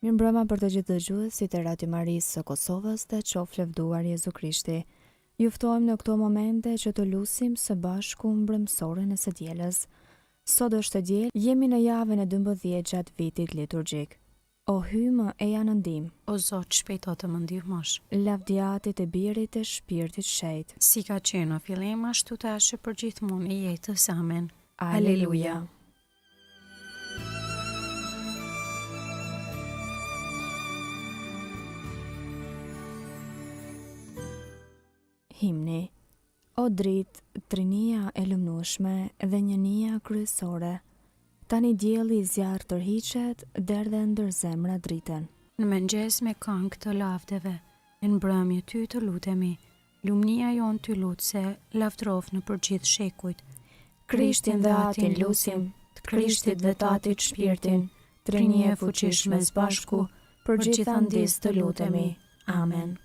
Mirëmbrëma për të gjithë dëgjuesit e Radio Marisë së Kosovës dhe qoftë lëvduar Jezu Krishti. Ju ftojmë në këto momente që të lusim së bashku mbrëmsorën e së dielës. Sot është diel, jemi në javën e 12 gjatë vitit liturgjik. O hymë eja në ndihmë, O Zot, shpejto të më ndihmosh. lavdiatit e Birit e Shpirtit Shenjtë. Si ka qenë në fillim, ashtu tash për gjithmonë e jetës. Amen. Aleluja. Himni. O dritë, trinia e lumnueshme dhe njënia kryesore, tani dielli i zjarr tërhiqet derdhe ndër zemra dritën. Në mëngjes me këngë të lavdeve, në mbrëmje ty të lutemi, lumnia jon ty lutse, lavdrof në përgjithë shekujt. Krishtin dhe Atin lusim, të Krishtit dhe të Atit shpirtin, trinie e fuqishme së bashku, për gjithandis të lutemi. Amen.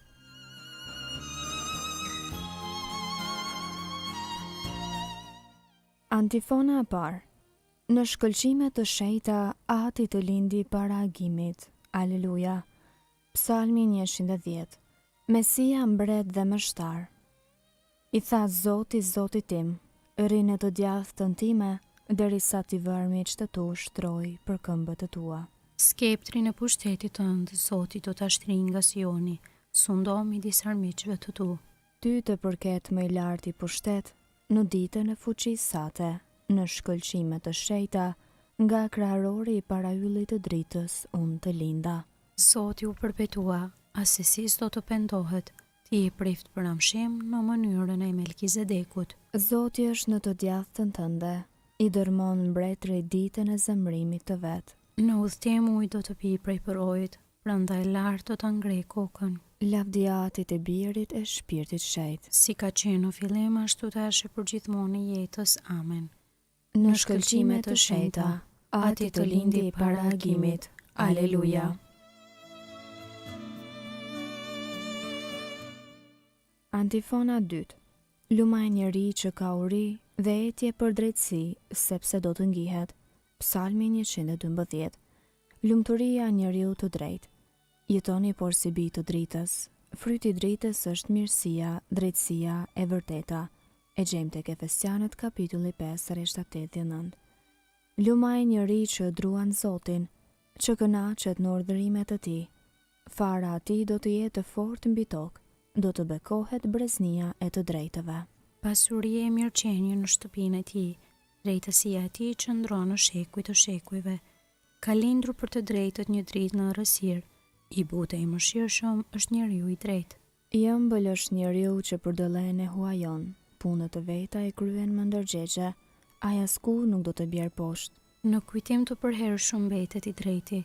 Antifona e parë. Në shkëlqime të shenjta Ati të lindi para agimit. Aleluja. Psalmi 110. Mesia mbret dhe mështar. I tha Zoti Zotit tim, rrinë të djathtën time, derisa ti vërmi që të tu shtroj për këmbët të tua. Skeptri në pushtetit tënd, Zoti do ta shtrinj nga Sioni, sundo midis armiqve të tu. Ty të përket më i larti pushtet, në ditën e fuqisë sate, në shkëlqime të shenjta, nga krahërori i parahyllit të dritës unë të linda. Zoti u përbetua, asesi s'do të pendohet, ti i prift për amshim në mënyrën e Melkizedekut. Zoti është në të djathtën tënde, i dërmon mbretëri ditën e zemrimit të vet. Në udhtim ujë do të pi prej përojit, prandaj lart do ta ngrej kokën. Lavdiatit e Birit e Shpirtit Shenjtë. Si ka qenë në fillim, ashtu tash e për gjithmonë e jetës. Amen. Në shkëlqime të shenjta, Ati të lindi para agimit. Aleluja. Antifona 2. Lumaj njeri që ka uri dhe etje për drejtësi, sepse do të ngihet. Psalmi 112. Lumturia njeriu të drejtë. Jetoni por si bi të dritës. Fryti i dritës është mirësia, drejtësia e vërteta. E gjejmë tek Efesianët kapitulli 5 rresht 89. Lumaj njeri që druan Zotin, që kënaqet në urdhërimet e tij. Fara ati do të jetë fort mbi tokë, do të bekohet breznia e të drejtëve. Pasuria e mirëqenie në shtëpinë e tij, drejtësia e tij qëndron në shekuj të shekujve. Ka lindur për të drejtët një dritë në errësirë. I butë i mëshirshëm është njeriu i drejtë. I ëmbël është njeriu që për dëllen e huajon, punët të veta e kryen më ndërgjegje, ai asku nuk do të bjerë poshtë. Në kujtim të përhershëm mbetet i drejti,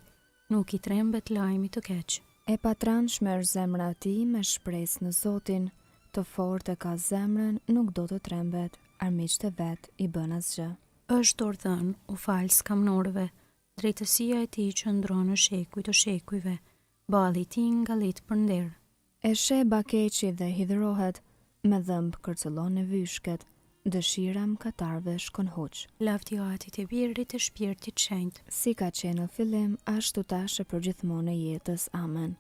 nuk i trembet lajmi të keq. E patranshme është zemra e tij me shpresë në Zotin, të fortë e ka zemrën, nuk do të trembet, armiqtë e vet i bën asgjë. Është ordhën, u fal skamnorëve, drejtësia e tij qëndron në shekuj të shekujve. Balli i tij ngalit për nder. E she bakeqi dhe hidhrohet, me dhëmb kërcëllon në vyshket, dëshira mkatarve shkon huq. Lavdiatit e Birit e Shpirtit Shenjtë. Si ka qenë në fillim, ashtu tash e për gjithmonë e jetës. Amen.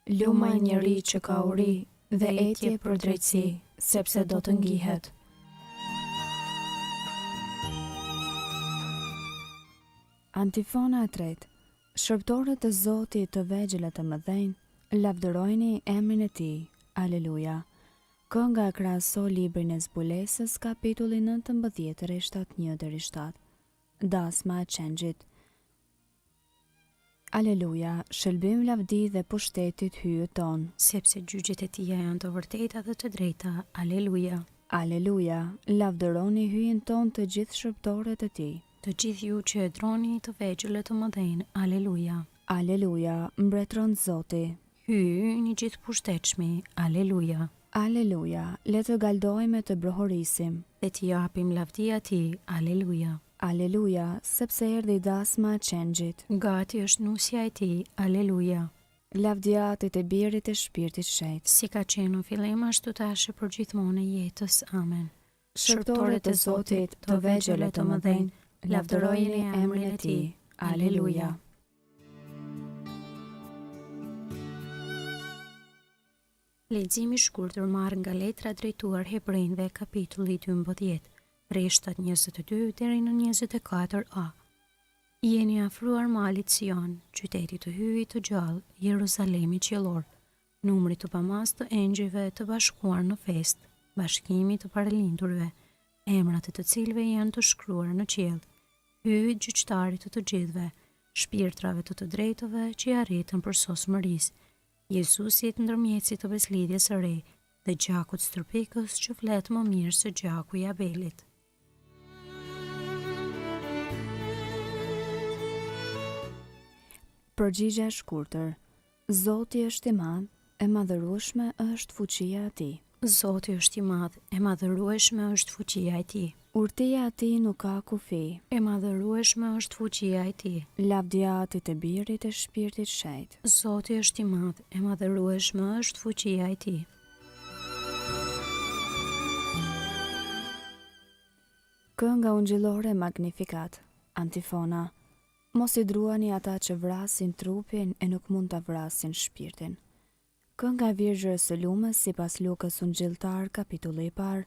Lumaj njeri që ka uri dhe etje për drejtësi, sepse do të ngihet. Antifona e 3. Shërbëtorët e Zotit të vegjëlët e mëdhenj, lavdërojni emrin e tij. Aleluja. Kënga e krahaso librin e zbulesës, kapitulli 19 rresht 1-7. Dasma e qengjit. Aleluja, shëlbim lavdi dhe pushtetit hyjet ton. Sepse gjyqjet e tija janë të vërteta dhe të drejta. Aleluja. Aleluja, lavdëroni hyjin ton të gjithë shërbëtorët e tij. Të gjithë ju që e droni të vegjëlët të mëdhenj. Aleluja. Aleluja, mbretëron Zoti. Hyj një gjithë pushtetshmi. Aleluja. Aleluja, le të galdojmë e të brohorisim. Dhe t'i japim lavdi atij. Aleluja. Aleluja, sepse erdhi dasma e qengjit. Gati është nusja e tij. Aleluja. Lavdiatit e Birit e Shpirtit Shenjtë. Si ka qenë në fillim, ashtu tash e për gjithmonë e jetës. Amen. Shërbëtorët e Zotit të vegjëlët të mëdhenj, lavdërojeni emrin e tij. Aleluja. Leximi i shkurtër marr nga letra drejtuar Hebrejve kapitulli 12, rreshtat 22 deri në 24a. Jeni afruar malit Sion, qyteti të hyjit të gjallë, Jeruzalemi qiellor, numri të pamas të engjëjve të bashkuar në festë, bashkimi të paralindurve, emrat e të cilëve janë të shkruar në qiell, hyjit gjyqtarit të gjithëve, shpirtrave të drejtëve që arritën për sosmërisë. Jezusi jetë ndërmjetësi të beslidhjes së re dhe gjakut stërpikës që flet më mirë se gjaku i Abelit. Përgjigje e shkurtër. Zoti është i madh, e madhërueshme është fuqia e tij. Zoti është i madh, e madhërueshme është fuqia e tij. Urtia e tij nuk ka kufi. E madhërueshme është fuqia e tij. Lavdia e të birit e shpirtit shejt. Zoti është i madh, e madhërueshme është fuqia e tij. Kënga ungjillore Magnificat. Antifona. Mos i druani ata që vrasin trupin e nuk mund ta vrasin shpirtin. Kënga e Virgjës së Lumës sipas Lukës Ungjilltar kapitulli i parë.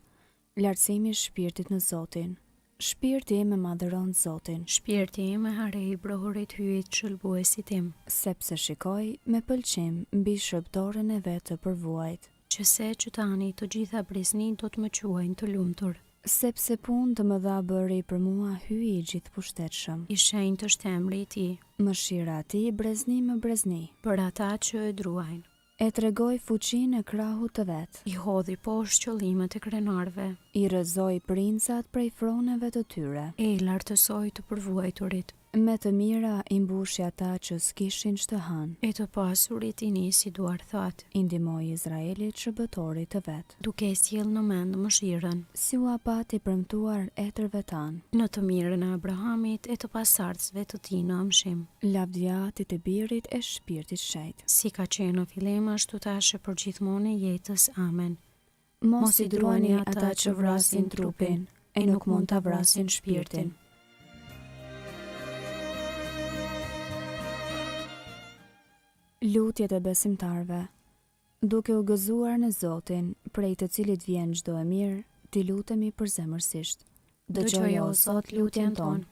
Lartësimi i shpirtit në Zotin. Shpirti im e madhëron Zotin. Shpirti im e harej brohurit hyjit shëlbuesit tim, Sepse shikoj me pëlqim mbi shërbëtoren e vet të përvuajt. që se qytani të gjitha brezni do të më quajnë të lumtur. Sepse punë të mëdha bëri për mua hyi i gjithëpushtetshëm. I shenjtë është emri i tij, Mëshira e tij brezni më brezni. për ata që e druajnë. E tregoj fuqinë e krahut të vet. I hodhi poshtë qëllimet e krenarve, I rrezoi princat prej froneve të tyre. e i lartësoi të përvuajturit, Me të mira i mbushi ata që s'kishin ç'të hanë. e të pasurit i nisi duar thatë, I ndihmoi Izraelit shërbëtorit të vet. duke e sjell në mend mëshirën, Si u apati premtuar etërve tanë. në të mirën e Abrahamit e të pasardhësve të tij në amshim. Lavdia e të birit e shpirtit shejt. Si ka qenë në fillim ashtu tash e për gjithmonë e jetës. Amen. Mos i druani ata që vrasin trupin, e nuk mund ta vrasin shpirtin. Lutjet e besimtarve. Duke u gëzuar në Zotin, prej të cilit vjen çdo e mirë, ti lutemi përzemërsisht. Dëgjoje o Zot lutjen tonë.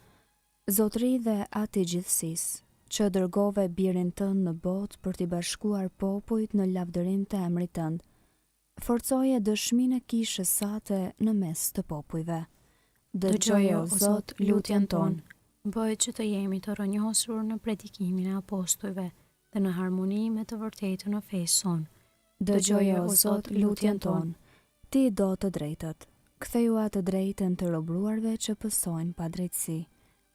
Zotëri dhe ati gjithësisë, që dërgove birin tënd në botë për t'i bashkuar popujt në lavdërim të emrit tënd. Forcoje dëshminë e kishës sate në mes të popujve. Dëgjoje o Zot lutjen tonë. Bëhet që të jemi të rënjosur në predikimin e apostujve dhe në harmoni me të vërtetën në fesë sonë. Dëgjoje o Zot lutjen tonë. Ti do të drejtët. Ktheu atë drejtën të robruarve që pësojnë pa drejtësi.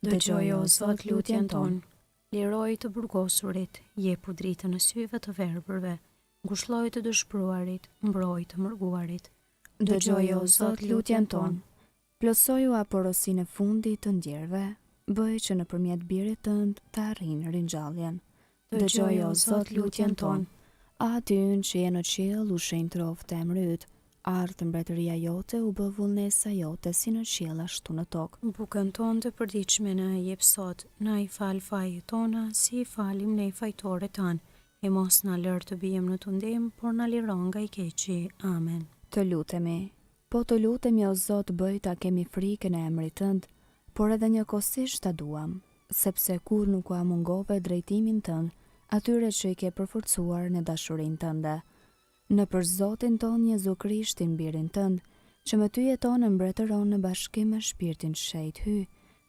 Dëgjoje o Zot lutjen tonë. Liroj të burgosurit, jepu dritën në syve të verbërve, ngushlloj të dëshpëruarit, mbroj të mërguarit. Dëgjoje o Zot lutjen tonë. Plotësoju aporosin e fundit të ndjerve, bëj që nëpërmjet birit tënd të arrijnë ringjalljen. Dëgjoje o Zot lutjen tonë. Aty ynë që je në qiell u shenjë troftë emri yt, ardh mbretëria jote u bë vullnesa jote si në qiell ashtu në tokë. Bukën tonë të përditshme na e jep sot, na i fal fajet tona si i falim ne fajtorët tanë, e mos na lër të bijmë në tundim, por na liron nga i keqi. Amen. Të lutemi. Po të lutemi o Zot, bëj ta kemi frikën e emrit tënd, por edhe njëkohësisht ta duam, sepse kur nuk ua mungove drejtimin tënd, atyre që i ke përforcuar në dashurinë tënde. Në për Zotin ton Jezu Krishtin birin tënd, që me ty jeton e mbretëron në bashkim me shpirtin shejt hy,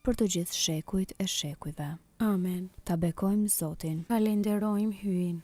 për të gjithë shekujt e shekujve. Amen. Ta bekojmë Zotin. Falenderojmë hyin.